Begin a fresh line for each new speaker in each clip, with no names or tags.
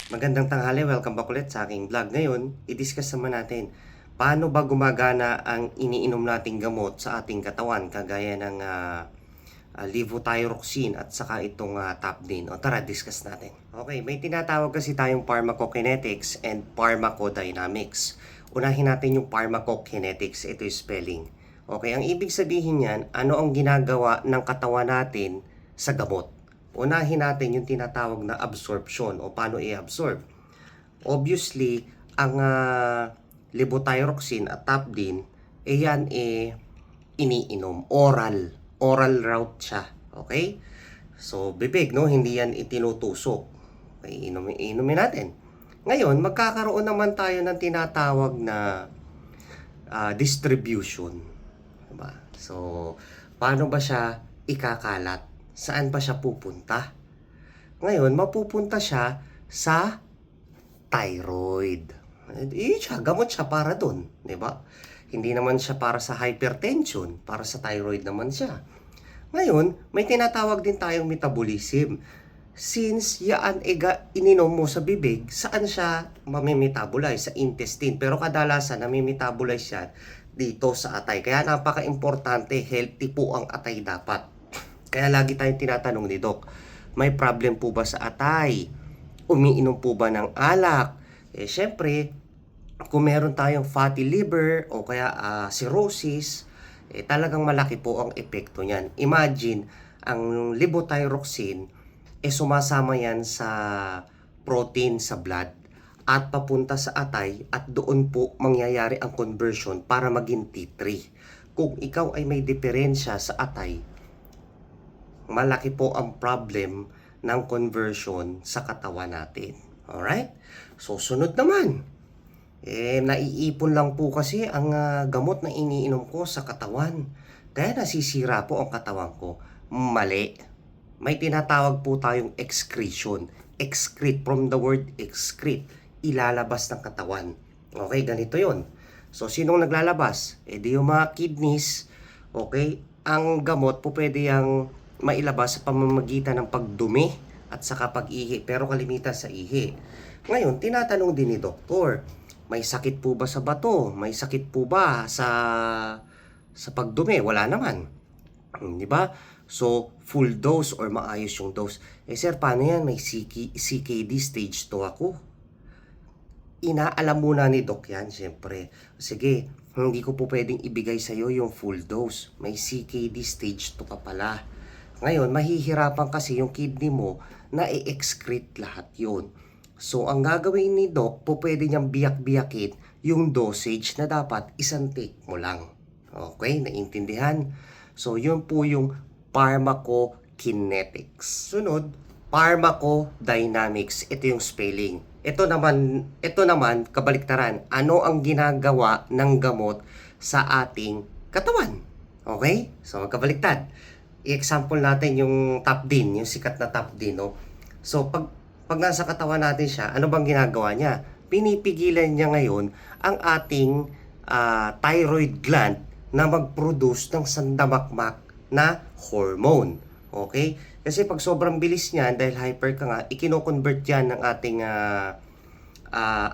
Magandang tanghali, welcome back ulit sa aking vlog. Ngayon, i-discuss naman natin paano ba gumagana ang iniinom nating gamot sa ating katawan kagaya ng levothyroxine at saka itong Topdin. O tara, discuss natin. Okay, may tinatawag kasi tayong pharmacokinetics and pharmacodynamics. Unahin natin yung pharmacokinetics, ito yung spelling. Okay, ang ibig sabihin niyan, ano ang ginagawa ng katawan natin sa gamot. Unahin natin yung tinatawag na absorption o paano i-absorb. Obviously, ang levothyroxine at Topdin, yan iniinom. Oral route siya. Okay? So, bibig, no? Hindi yan itinutusok. Okay, inumin natin. Ngayon, magkakaroon naman tayo ng tinatawag na distribution. Diba? So, paano ba siya ikakalat? Saan ba siya pupunta? Ngayon, mapupunta siya sa thyroid. Gamot siya para doon, 'di ba? Hindi naman siya para sa hypertension, para sa thyroid naman siya. Ngayon, may tinatawag din tayong metabolism. Since yaan ininom mo sa bibig, saan siya mamimetabolize? Sa intestine. Pero kadalasan namimetabolize siya dito sa atay. Kaya napaka-importante, healthy po ang atay dapat. Kaya lagi tayong tinatanong ni Doc, may problem po ba sa atay? Umiinom po ba ng alak? Syempre, kung meron tayong fatty liver o kaya cirrhosis, talagang malaki po ang epekto niyan. Imagine, ang levothyroxine, sumasama yan sa protein sa blood at papunta sa atay at doon po mangyayari ang conversion para maging T3. Kung ikaw ay may diferensya sa atay, malaki po ang problem ng conversion sa katawan natin. Alright? So, sunod naman. Naiipon lang po kasi ang gamot na iniinom ko sa katawan. Kaya nasisira po ang katawan ko. Mali. May tinatawag po tayong excretion. Excrete, from the word excrete. Ilalabas ng katawan. Okay, ganito yon. So, sinong naglalabas? Di yung mga kidneys. Okay? Ang gamot po pwede yung mailabas sa pamamagitan ng pagdumi at saka pag-ihi, pero kalimitan sa ihi. Ngayon, tinatanong din ni doktor, may sakit po ba sa bato? May sakit po ba sa pagdumi? Wala naman. Di ba? So, full dose or maayos yung dose. Sir, paano yan? May CKD stage 2 ako. Inaalam muna ni Doc yan, siyempre. Sige, hindi ko po pwedeng ibigay sa'yo yung full dose. May CKD stage 2 ka pala. Ngayon, mahihirapan kasi yung kidney mo na i-excrete lahat yun. So, ang gagawin ni Doc, po pwede niyang biyak-biyakin yung dosage na dapat isang take mo lang. Okay, naintindihan? So, yun po yung pharmacokinetics. Sunod, pharmacodynamics. Ito yung spelling. Ito naman, kabaliktaran. Ano ang ginagawa ng gamot sa ating katawan? Okay? So, magkabaliktad. I-example natin yung Topdin, yung sikat na Topdin, no? So, pag nasa katawan natin siya, ano bang ginagawa niya? Pinipigilan niya ngayon ang ating thyroid gland na mag-produce ng sandamakmak na hormone. Okay? Kasi pag sobrang bilis niyan, dahil hyper ka nga, ikino-convert yan ng ating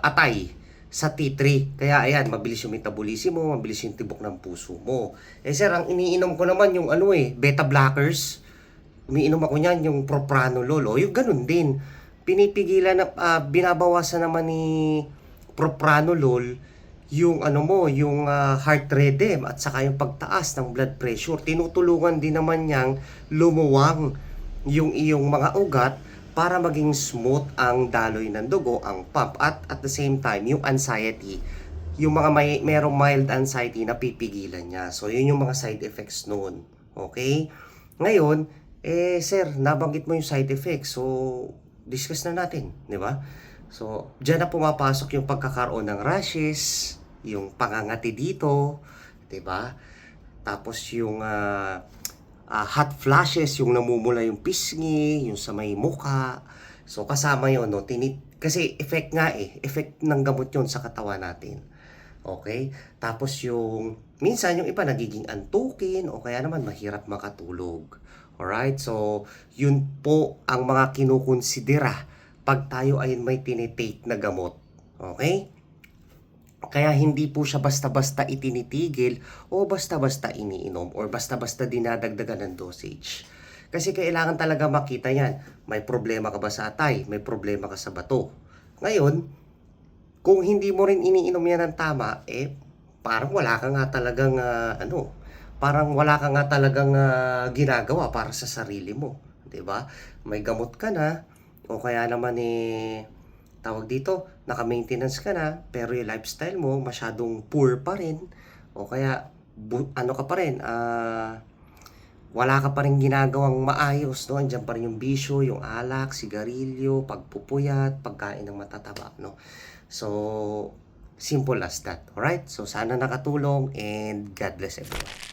atay sa T3. Kaya ayan, mabilis yung metabolism mo, mabilis yung tibok ng puso mo. Sir, ang iniinom ko naman yung beta blockers. Umiinom ako niyan, yung propranolol. O yung ganun din. Pinipigilan na, binabawasan naman ni propranolol yung yung heart rhythm at saka yung pagtaas ng blood pressure. Tinutulungan din naman niyang lumuwang yung iyong mga ugat para maging smooth ang daloy ng dugo, ang pump, at the same time, yung anxiety, yung mga merong mild anxiety na pipigilan niya. So, yun yung mga side effects noon. Okay? Ngayon, sir, nabanggit mo yung side effects. So, discuss na natin, di ba? So, dyan na pumapasok yung pagkakaroon ng rashes, yung pangangati dito, di ba? Tapos yung hot flashes, yung namumula yung pisngi, yung sa may muka. So, kasama yun, no? Kasi effect ng gamot yun sa katawan natin. Okay? Tapos minsan yung iba nagiging antukin o kaya naman mahirap makatulog. Alright? So, yun po ang mga kinukonsidera pag tayo ay may tinitake na gamot. Okay? Kaya hindi po siya basta-basta itinitigil o basta-basta iniinom or basta-basta dinadagdagan ng dosage. Kasi kailangan talaga makita yan. May problema ka ba sa atay? May problema ka sa bato? Ngayon, kung hindi mo rin iniinom yan ng tama, parang wala ka nga talagang parang wala ka nga talagang ginagawa para sa sarili mo, 'di ba? May gamot ka na o kaya naman tawag dito, naka-maintenance ka na pero yung lifestyle mo masyadong poor pa rin o kaya ano ka pa rin, wala ka pa rin ginagawang maayos, no? Andiyan pa rin yung bisyo, yung alak, sigarilyo, pagpupuyat, pagkain ng matataba, no? So, simple as that. Alright? So, sana nakatulong and God bless everyone.